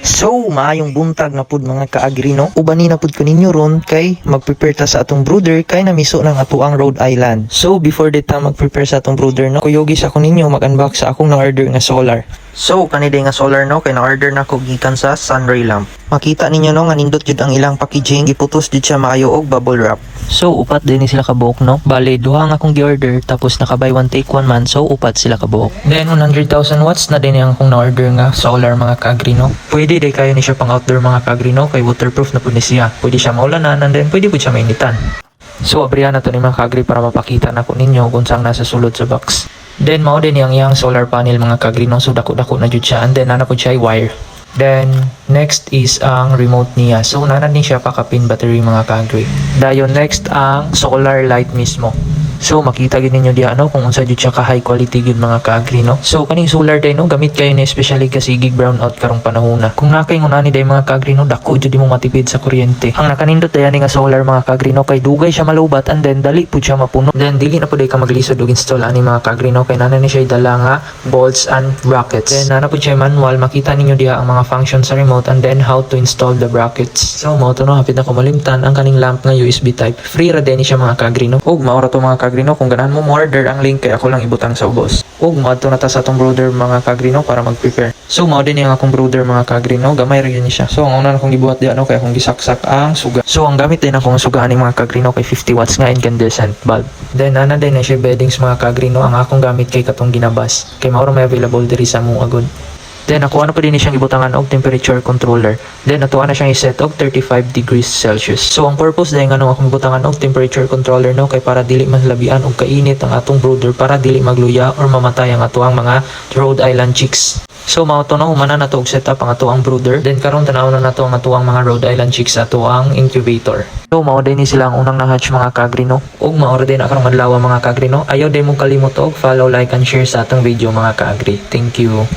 So, maayong buntag na pud mga kaagri no. Ubani na pud ko ninyo ron kay mag-prepare ta sa atong brooder kay namiso ng atuang Rhode Island. So, before dita mag-prepare sa atong brooder no, kuyogis ako ninyo mag-unbox sa akong na-order nga solar. So, kanide nga solar no, kay na-order na ko gikan sa Sunray Lamp. Makita ninyo no, nga nindot jud ang ilang packaging, giputos jud siya maayo og bubble wrap. So, upat din sila kabuok no. Bale, duha nga akong gi-order tapos naka buy one take one man, so upat sila kabuok. Then 100,000 watts na din ang akong na-order nga solar mga kaagri no. Pwede day kayo ni siya pang outdoor mga kaagri no, kay waterproof na pud ni siya. Pwede siya maulanan and then pwede pud siya mainitan. So, abrihan na to ni mga kaagri para mapakita na ko ninyo kung saan nasa sulod sa box. Then mao din yang solar panel mga kaagri no, so dako-dako na jud siya and then nana pud siya wire. Then, next is ang remote niya. So, nanan din siya pakapin battery mga kaagri. Dayon, next ang solar light mismo. So, makita gid ninyo diha no kung unsa jud siya ka high quality gid mga kaagri no. So, kaning solar day no, gamit kayo ni especially kasi gig brownout karong panahona. Kung nakay ngunani day mga kaagri no, dako jud mo matipid sa kuryente. Ang nakanindot dayon nga solar mga kaagri no, kay dugay siya malubat and then dali pud siya mapuno. Then dili na pud ka maglisod og install ani mga kaagri no, kay nanan ni siya dala nga bolts and brackets. Then nana pud siya manual, makita ninyo diha ang mga functions sa remote and then how to install the brackets. So, mao to no, hapit na ko malimtan ang kaning lamp nga USB type. Free ra din siya mga kaagri no. Og maora to mga kaagri no, kung ganahan mo order ang link kay ako lang ibutang sa ubos. Ug moadto na ta sa atong brooder mga kaagri no para mag-prepare. So mao din yung akong brooder mga kaagri no, gamay ra gyud siya. So ang una na akong gibuhat diha no kay akong gisaksak ang suga. So ang gamit din akong suga ani mga kaagri no kay 50 watts nga incandescent bulb. Then ana din na siya beddings mga kaagri no, ang akong gamit kay katong ginabas. Kay mao ra may available diri sa mong agod. Then nakuha na pa din siyang ibutangan og temperature controller. Then natuwa na siyang i-set og 35 degrees Celsius. So ang purpose dahil nga nung akong ibutangan og temperature controller no, kay para dili maslabian og kainit ang atong brooder, para dili magluya or mamatay ang atuang mga Rhode Island chicks. So mao to no, humana na to og setup ang atuang brooder. Then karon tanaw na nato ang atuang mga Rhode Island chicks ato ang incubator. So mao din ni sila ang unang na-hatch mga kaagri no. Ug mao ra din akarong adlaw mga kaagri no. Ayaw din mo kalimot og follow, like and share sa atong video mga kaagri. Thank you.